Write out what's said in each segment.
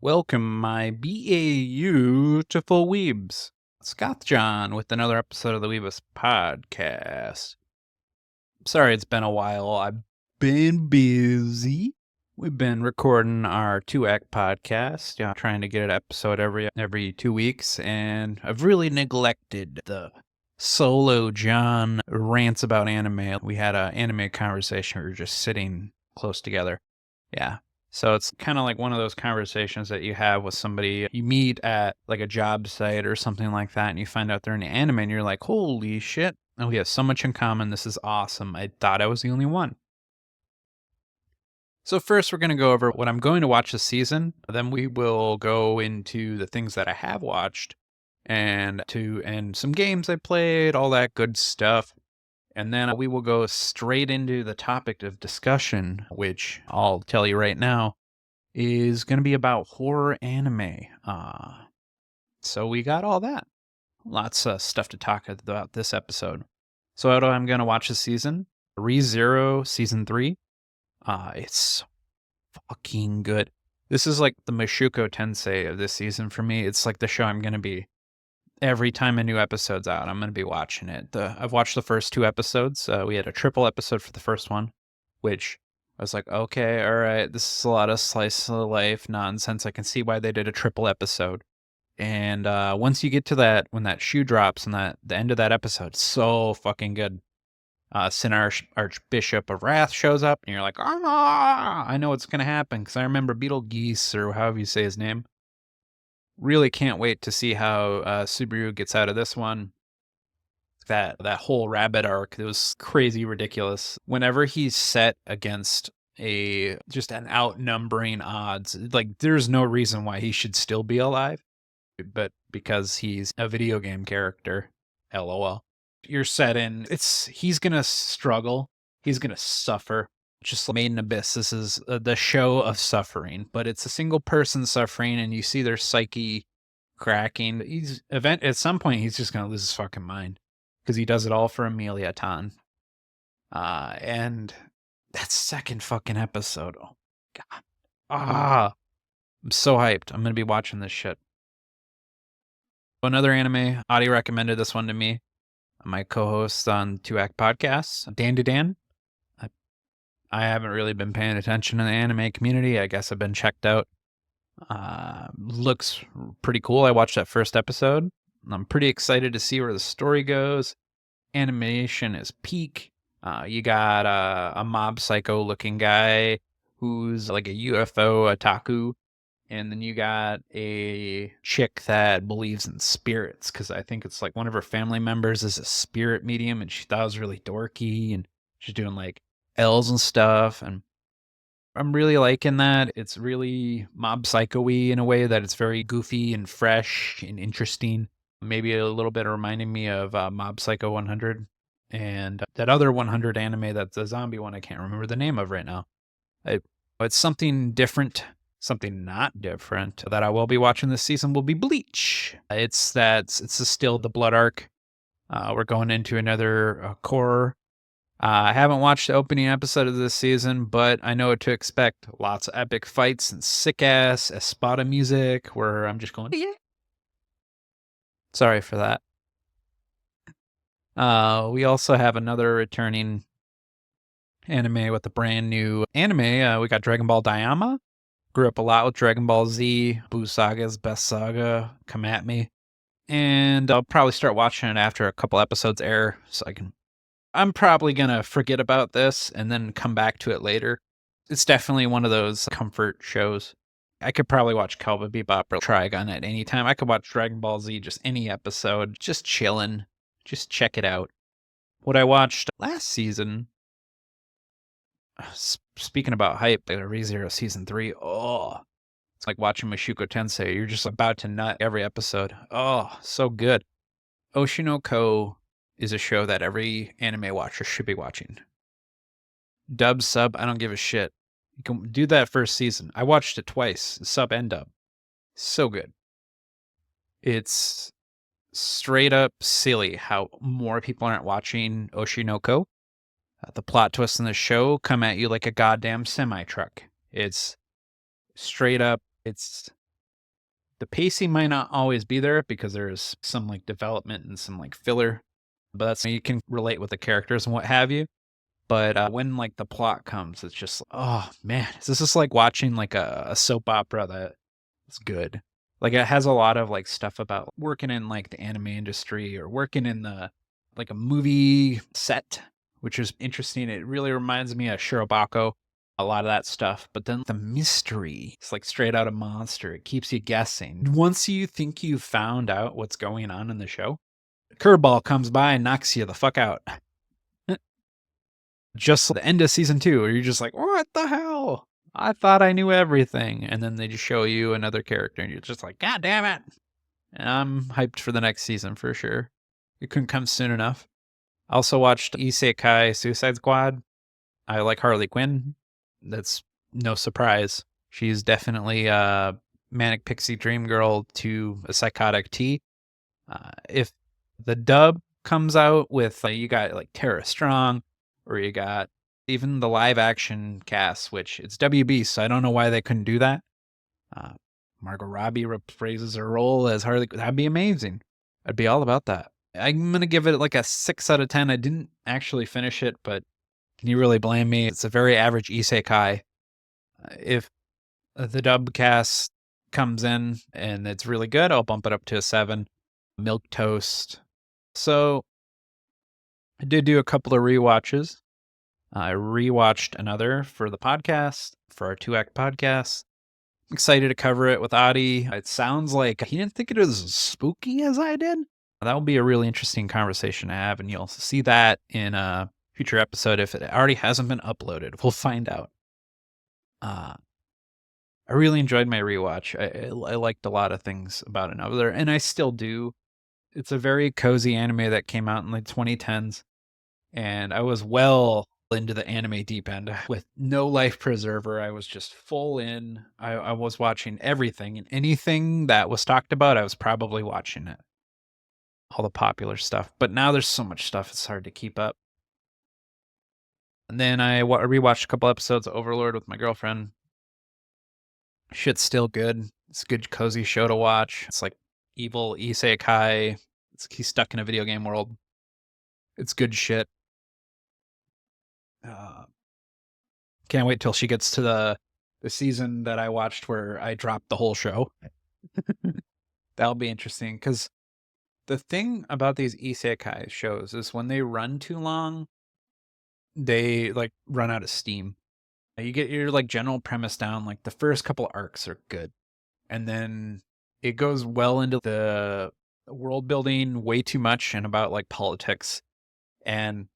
Welcome, my beautiful weebs. It's gothJon with another episode of the Weebish podcast. Sorry it's been a while. I've been busy. We've been recording our 2-act podcast, trying to get an episode every 2 weeks, and I've really neglected the solo John rants about anime. We had an anime conversation. We were just sitting close together. Yeah. So it's kind of like one of those conversations that you have with somebody you meet at like a job site or something like that, and you find out they're into anime, and you're like, holy shit. And we have so much in common. This is awesome. I thought I was the only one. So first, we're going to go over what I'm going to watch this season. Then we will go into the things that I have watched and some games I played, all that good stuff. And then we will go straight into the topic of discussion, which I'll tell you right now is going to be about horror anime. So we got all that. Lots of stuff to talk about this episode. So what I'm going to watch this season, ReZero Season 3. It's fucking good. This is like the Mashoku Tensei of this season for me. It's like the show I'm going to be every time a new episode's out, I'm going to be watching it. I've watched the first 2 episodes. We had a triple episode for the first one, which I was like, okay, all right, this is a lot of slice of life nonsense. I can see why they did a triple episode. And once you get to that, when that shoe drops and the end of that episode, so fucking good. Sin Archbishop of Wrath shows up, and you're like, ah, I know what's going to happen, because I remember Beetlegeese, or however you say his name. Really can't wait to see how Subaru gets out of this one. That whole rabbit arc, it was crazy ridiculous. Whenever he's set against just an outnumbering odds, like there's no reason why he should still be alive, but because he's a video game character, LOL. You're set in, he's gonna struggle, he's gonna suffer. Just like Made in Abyss, this is the show of suffering, but it's a single person suffering, and you see their psyche cracking. At some point he's just gonna lose his fucking mind because he does it all for Amelia Tan. And that second fucking episode, oh god, I'm so hyped. I'm gonna be watching this shit. Another anime, Adi recommended this one to me. My co-host on 2-Act Podcasts, Dandadan. I haven't really been paying attention to the anime community. I guess I've been checked out. Looks pretty cool. I watched that first episode. I'm pretty excited to see where the story goes. Animation is peak. You got a mob psycho looking guy who's like a UFO otaku. And then you got a chick that believes in spirits, because I think it's like one of her family members is a spirit medium, and she thought it was really dorky, and she's doing like L's and stuff. And I'm really liking that. It's really mob psycho-y in a way that it's very goofy and fresh and interesting. Maybe a little bit reminding me of Mob Psycho 100 and that other 100 anime that's a zombie one I can't remember the name of right now. It's something different. Something not different that I will be watching this season will be Bleach. It's still the blood arc. We're going into another core. I haven't watched the opening episode of this season, but I know what to expect. Lots of epic fights and sick-ass Espada music where I'm just going, yeah. Sorry for that. We also have another returning anime with a brand new anime. We got Dragon Ball Daima. Grew up a lot with Dragon Ball Z, Buu Saga's best saga, come at me. And I'll probably start watching it after a couple episodes air, so I'm probably gonna forget about this and then come back to it later. It's definitely one of those comfort shows. I could probably watch Cowboy Bebop or Trigun at any time. I could watch Dragon Ball Z, just any episode, just chillin', just check it out. What I watched last season, speaking about hype, ReZero Season 3, it's like watching Mashoku Tensei. You're just about to nut every episode. Oh, so good. Oshi no Ko is a show that every anime watcher should be watching. Dub, sub, I don't give a shit. You can do that first season. I watched it twice, sub and dub. So good. It's straight up silly how more people aren't watching Oshi no Ko. The plot twists in the show come at you like a goddamn semi-truck. It's straight up, it's The pacing might not always be there because there's some like development and some like filler, but that's you can relate with the characters and what have you. But when like the plot comes, it's just oh man, this is like watching like a soap opera that's good. Like it has a lot of like stuff about working in like the anime industry or working in the like a movie set, which is interesting. It really reminds me of Shirobako, a lot of that stuff. But then the mystery, it's like straight out of Monster. It keeps you guessing. Once you think you've found out what's going on in the show, curveball comes by and knocks you the fuck out. Just the end of season 2, where you're just like, what the hell? I thought I knew everything. And then they just show you another character, and you're just like, God damn it. And I'm hyped for the next season for sure. It couldn't come soon enough. I also watched Isekai Suicide Squad. I like Harley Quinn. That's no surprise. She's definitely a manic pixie dream girl to a psychotic T. If the dub comes out with, you got like Tara Strong, or you got even the live action cast, which it's WB, so I don't know why they couldn't do that. Margot Robbie reprises her role as Harley. That'd be amazing. I'd be all about that. I'm going to give it like a 6 out of 10. I didn't actually finish it, but can you really blame me? It's a very average isekai. If the dub cast comes in and it's really good, I'll bump it up to a 7. Milk toast. So I did do a couple of rewatches. I rewatched another for the podcast, for our 2-act podcast. I'm excited to cover it with Adi. It sounds like he didn't think it was as spooky as I did. That will be a really interesting conversation to have, and you'll see that in a future episode if it already hasn't been uploaded. We'll find out. I really enjoyed my rewatch. I liked a lot of things about it, and I still do. It's a very cozy anime that came out in the 2010s, and I was well into the anime deep end with no life preserver. I was just full in. I was watching everything, and anything that was talked about, I was probably watching it. All the popular stuff. But now there's so much stuff, it's hard to keep up. And then I rewatched a couple episodes of Overlord with my girlfriend. Shit's still good. It's a good, cozy show to watch. It's like evil isekai. He's stuck in a video game world. It's good shit. Can't wait till she gets to the season that I watched where I dropped the whole show. That'll be interesting, because the thing about these isekai shows is when they run too long, they like run out of steam. You get your like general premise down, like the first couple arcs are good, and then it goes well into the world building way too much and about like politics. And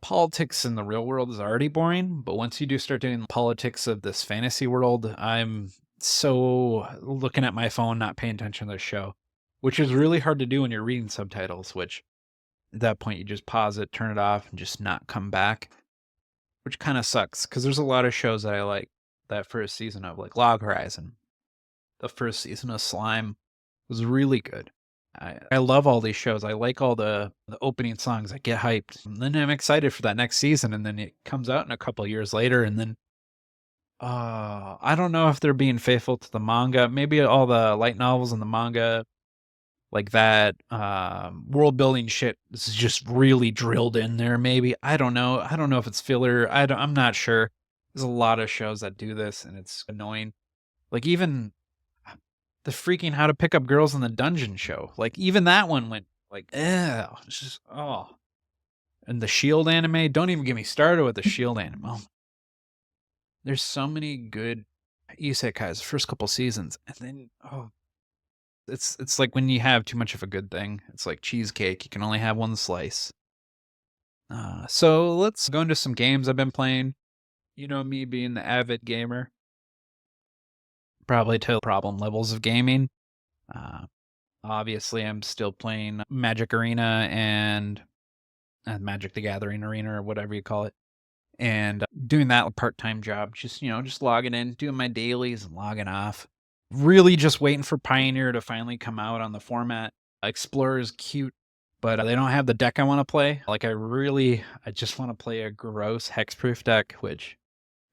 politics in the real world is already boring, but once you do start doing politics of this fantasy world, I'm so looking at my phone, not paying attention to the show, which is really hard to do when you're reading subtitles, which at that point you just pause it, turn it off, and just not come back, which kind of sucks, because there's a lot of shows that I like that first season of, like Log Horizon. The first season of Slime was really good. I love all these shows. I like all the opening songs. I get hyped. And then I'm excited for that next season, and then it comes out in a couple of years later, and then I don't know if they're being faithful to the manga. Maybe all the light novels and the manga, like that world building shit is just really drilled in there, maybe. I don't know. I don't know if it's filler. I'm not sure. There's a lot of shows that do this, and it's annoying. Like even the freaking How to Pick Up Girls in the Dungeon show. Like even that one went like, it's just And the Shield anime, don't even get me started with the Shield anime. Oh, there's so many good isekais the first couple seasons, and then it's like when you have too much of a good thing. It's like cheesecake, you can only have one slice. So let's go into some games I've been playing. You know me being the avid gamer. Probably to problem levels of gaming. Obviously, I'm still playing Magic Arena and Magic the Gathering Arena, or whatever you call it, and doing that part-time job. Just just logging in, doing my dailies, and logging off. Really, just waiting for Pioneer to finally come out on the format. Explorer is cute, but they don't have the deck I want to play. Like I just want to play a gross hexproof deck, which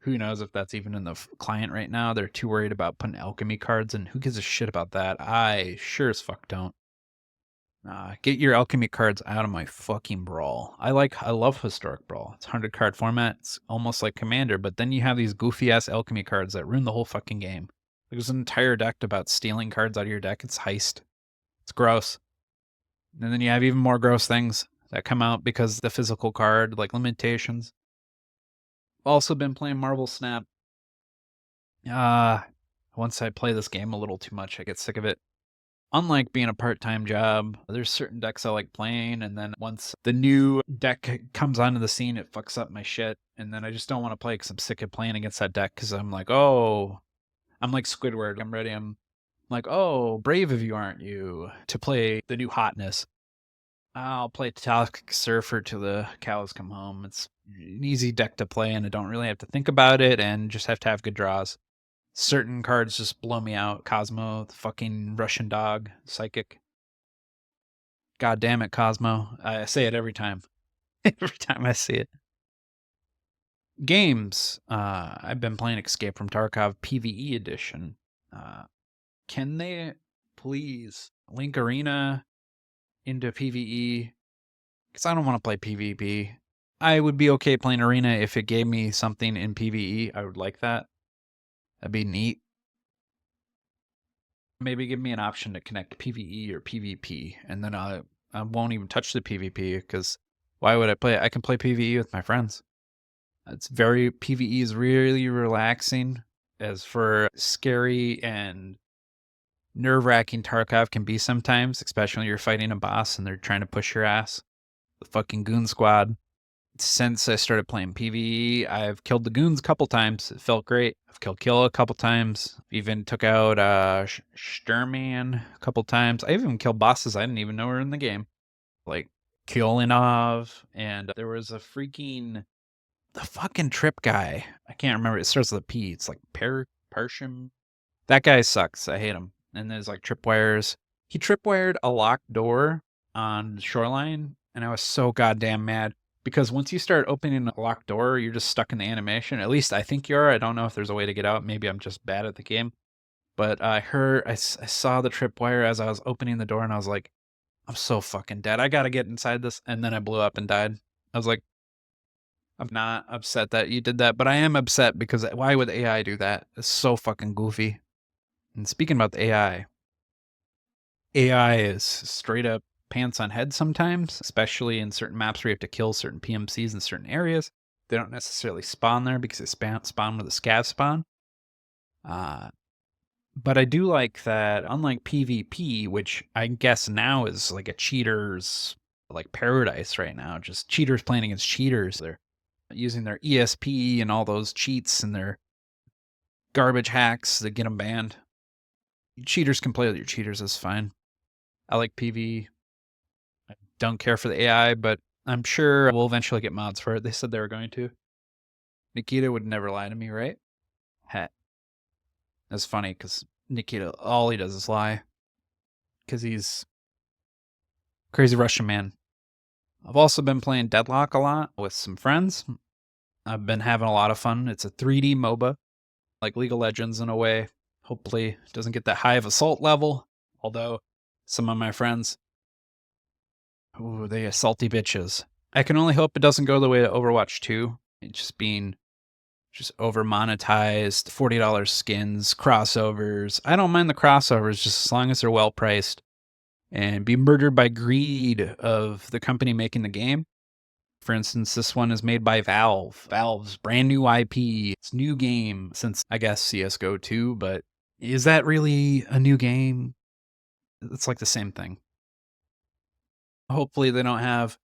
Who knows if that's even in the client right now. They're too worried about putting alchemy cards in. Who gives a shit about that? I sure as fuck don't. Get your alchemy cards out of my fucking brawl. I love historic brawl. It's 100 card format. It's almost like Commander, but then you have these goofy ass alchemy cards that ruin the whole fucking game. There's an entire deck about stealing cards out of your deck. It's heist. It's gross. And then you have even more gross things that come out because the physical card, like limitations. Also been playing Marvel Snap. Once I play this game a little too much, I get sick of it. Unlike being a part-time job, there's certain decks I like playing, and then once the new deck comes onto the scene, it fucks up my shit, and then I just don't want to play because I'm sick of playing against that deck because I'm like, oh, I'm like Squidward. I'm ready. I'm like, oh, brave of you, aren't you, to play the new hotness. I'll play Toxic Surfer till the cows come home. It's an easy deck to play, and I don't really have to think about it, and just have to have good draws. Certain cards just blow me out. Cosmo, the fucking Russian dog, psychic. God damn it, Cosmo. I say it every time. Every time I see it. Games. I've been playing Escape from Tarkov PvE edition. Can they please link Arena into PvE? Because I don't want to play PvP. I would be okay playing Arena if it gave me something in PvE. I would like that. That'd be neat. Maybe give me an option to connect PvE or PvP, and then I won't even touch the PvP because why would I play it? I can play PvE with my friends. PvE is really relaxing. As for scary and nerve-wracking Tarkov can be sometimes, especially when you're fighting a boss and they're trying to push your ass. The fucking goon squad. Since I started playing PvE, I've killed the goons a couple times. It felt great. I've killed Kill a couple times. Even took out Sturman a couple times. I even killed bosses I didn't even know were in the game. Like Kiolinov, and there was the fucking trip guy. I can't remember. It starts with a P. It's like Pershim. That guy sucks. I hate him. And there's like tripwires. He tripwired a locked door on Shoreline, and I was so goddamn mad. Because once you start opening a locked door, you're just stuck in the animation. At least I think you are. I don't know if there's a way to get out. Maybe I'm just bad at the game. But I saw the tripwire as I was opening the door, and I was like, I'm so fucking dead. I gotta get inside this. And then I blew up and died. I was like, I'm not upset that you did that, but I am upset because why would AI do that? It's so fucking goofy. And speaking about the AI is straight up pants on head sometimes, especially in certain maps where you have to kill certain PMCs in certain areas. They don't necessarily spawn there because they spawn where the scavs spawn. But I do like that, unlike PvP, which I guess now is like a cheater's like paradise right now, just cheaters playing against cheaters. They're using their ESP and all those cheats and their garbage hacks that get them banned. Cheaters can play with your cheaters, that's fine. I like PvE. I don't care for the AI, but I'm sure we'll eventually get mods for it. They said they were going to. Nikita would never lie to me, right? Heh. That's funny because Nikita, all he does is lie. Because he's crazy Russian man. I've also been playing Deadlock a lot with some friends. I've been having a lot of fun. It's a 3D MOBA, like League of Legends in a way. Hopefully it doesn't get that high of assault level. Although some of my friends, ooh, they are salty bitches. I can only hope it doesn't go the way of Overwatch 2. It's just being over monetized, $40 skins, crossovers. I don't mind the crossovers just as long as they're well priced. And be murdered by greed of the company making the game. For instance, this one is made by Valve. Valve's brand new IP. It's new game since, I guess, CSGO 2, but is that really a new game? It's like the same thing. Hopefully they don't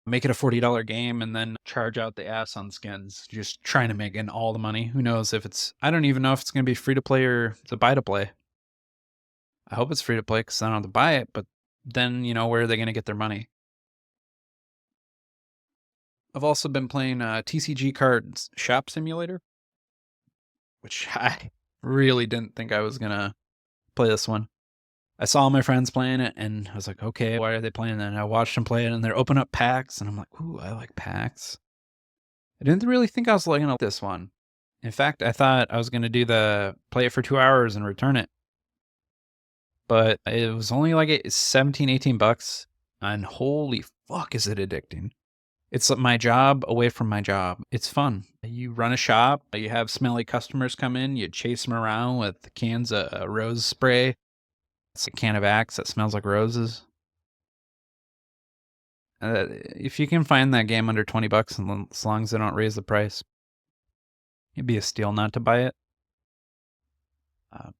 make it a $40 game and then charge out the ass on skins, just trying to make in all the money. Who knows if I don't even know if it's going to be free to play or to buy to play. I hope it's free to play because I don't have to buy it, but then, where are they going to get their money? I've also been playing TCG Cards Shop Simulator, which I really didn't think I was going to play this one. I saw my friends playing it, and I was like, okay, why are they playing that? And I watched them play it, and they're open up packs, and I'm like, ooh, I like packs. I didn't really think I was liking this one. In fact, I thought I was gonna do the play it for 2 hours and return it, but it was only like 17, $18, and holy fuck is it addicting. It's my job away from my job. It's fun. You run a shop, you have smelly customers come in, you chase them around with cans of rose spray. It's a can of Axe that smells like roses. If you can find that game under $20, and as long as they don't raise the price, it'd be a steal not to buy it. Uh,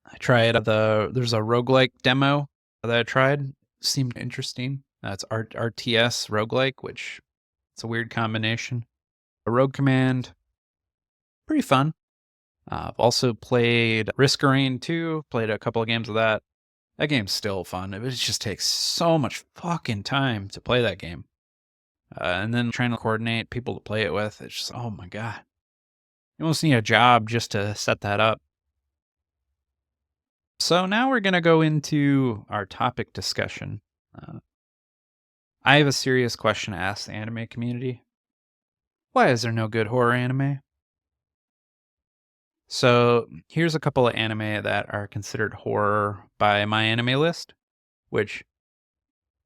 I tried there's a roguelike demo that I tried. Seemed interesting. It's RTS roguelike, which it's a weird combination. A Rogue Command, pretty fun. I've also played Risk of Rain 2, played a couple of games of that. That game's still fun. It just takes so much fucking time to play that game. And then trying to coordinate people to play it with, it's just, oh my God. You almost need a job just to set that up. So now we're going to go into our topic discussion. I have a serious question to ask the anime community. Why is there no good horror anime? So here's a couple of anime that are considered horror by my anime list, which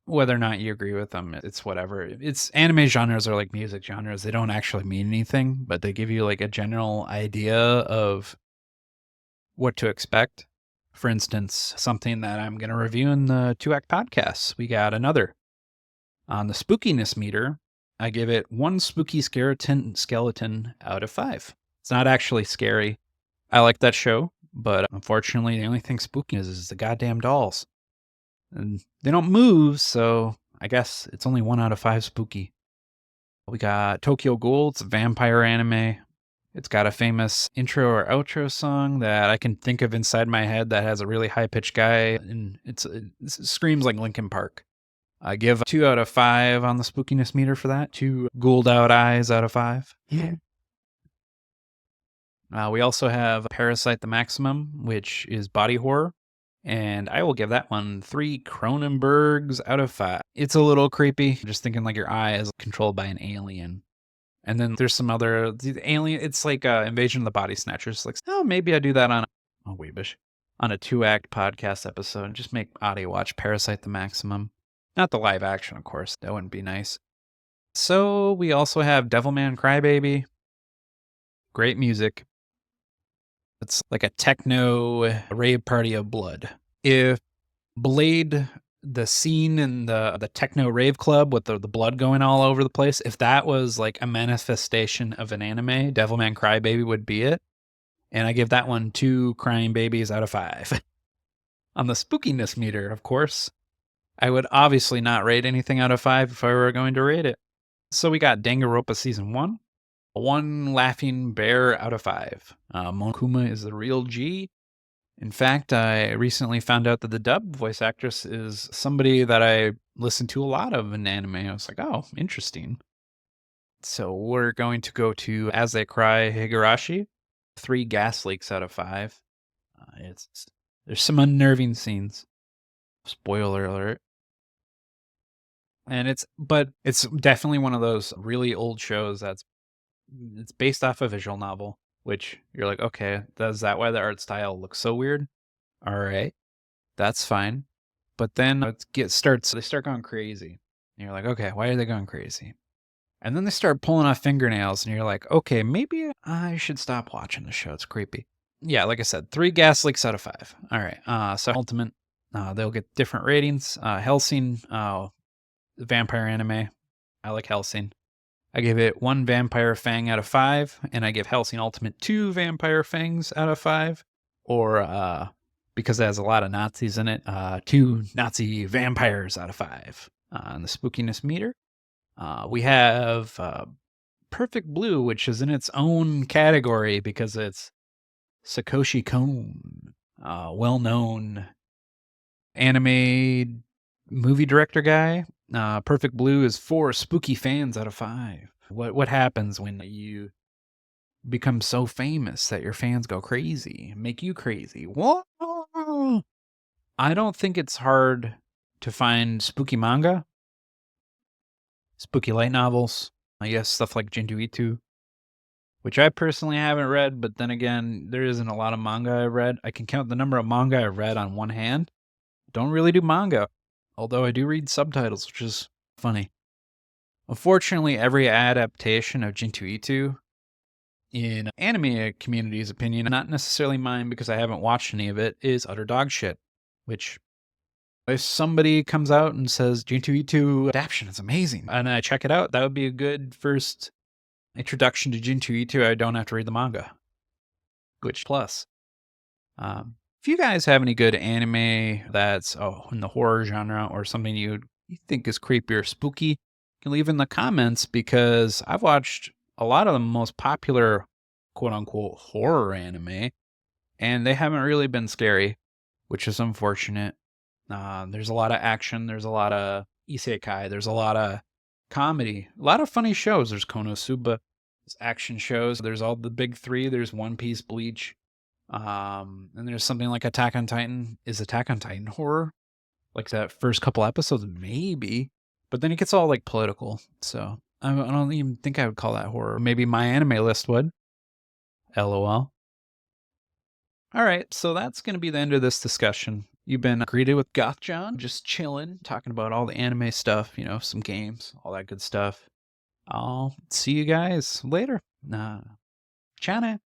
whether or not you agree with them, it's whatever. It's anime genres are like music genres. They don't actually mean anything, but they give you like a general idea of what to expect. For instance, something that I'm going to review in the 2-act podcast. We got another. On the spookiness meter, I give it 1 spooky skeleton out of 5. It's not actually scary. I like that show, but unfortunately, the only thing spooky is the goddamn dolls. And they don't move, so I guess it's only 1 out of 5 spooky. We got Tokyo Ghoul. It's a vampire anime. It's got a famous intro or outro song that I can think of inside my head that has a really high-pitched guy, and it screams like Linkin Park. I give 2 out of 5 on the spookiness meter for that. 2 ghouled out eyes out of 5. Yeah. We also have Parasite the Maximum, which is body horror. And I will give that one 3 Cronenbergs out of 5. It's a little creepy, just thinking like your eye is controlled by an alien. And then there's some other the alien. It's like Invasion of the Body Snatchers. Like, oh, maybe I do that on Weebish on a 2-act podcast episode. Just make audio watch Parasite the Maximum, not the live action, of course. That wouldn't be nice. So we also have Devilman Crybaby. Great music. It's like a techno rave party of blood. If Blade, the scene in the techno rave club with the blood going all over the place, if that was like a manifestation of an anime, Devilman Crybaby would be it. And I give that one 2 crying babies out of 5. On the spookiness meter, of course, I would obviously not rate anything out of 5 if I were going to rate it. So we got Danganronpa Season 1. 1 laughing bear out of 5. Monokuma is the real G. In fact, I recently found out that the dub voice actress is somebody that I listen to a lot of in anime. I was like, oh, interesting. So we're going to go to As They Cry Higurashi. 3 gas leaks out of 5. There's some unnerving scenes. Spoiler alert. And it's definitely one of those really old shows it's based off a visual novel, which you're like, okay, is that why the art style looks so weird? All right, that's fine. But then they start going crazy. And you're like, okay, why are they going crazy? And then they start pulling off fingernails, and you're like, okay, maybe I should stop watching the show. It's creepy. Yeah, like I said, 3 gas leaks out of 5. All right, so Ultimate, they'll get different ratings. Hellsing, vampire anime. I like Hellsing. I give it 1 vampire fang out of 5, and I give Hellsing Ultimate 2 vampire fangs out of 5. Or, because it has a lot of Nazis in it, 2 Nazi vampires out of 5. On the spookiness meter, we have Perfect Blue, which is in its own category because it's Satoshi Kon, well-known anime movie director guy. Perfect Blue is 4 spooky fans out of 5. What happens when you become so famous that your fans go crazy, make you crazy? What? I don't think it's hard to find spooky manga, spooky light novels. Yes, stuff like Junji Ito, which I personally haven't read, but then again, there isn't a lot of manga I've read. I can count the number of manga I've read on one hand. Don't really do manga, although I do read subtitles, which is funny. Unfortunately, every adaptation of Junji Ito, in anime community's opinion, not necessarily mine because I haven't watched any of it, is utter dog shit. Which, if somebody comes out and says Junji Ito adaptation is amazing, and I check it out, that would be a good first introduction to Junji Ito. I don't have to read the manga. Which plus, if you guys have any good anime that's in the horror genre or something you think is creepy or spooky, you can leave in the comments because I've watched a lot of the most popular quote unquote horror anime and they haven't really been scary, which is unfortunate. There's a lot of action, there's a lot of isekai, there's a lot of comedy, a lot of funny shows. There's Konosuba, there's action shows, there's all the big three, there's One Piece, Bleach, and there's something like Attack on Titan. Is Attack on Titan horror? Like that first couple episodes, maybe. But then it gets all like political. So I don't even think I would call that horror. Maybe my anime list would. LOL. All right, so that's going to be the end of this discussion. You've been greeted with gothJon, just chilling, talking about all the anime stuff, some games, all that good stuff. I'll see you guys later. Ciao now.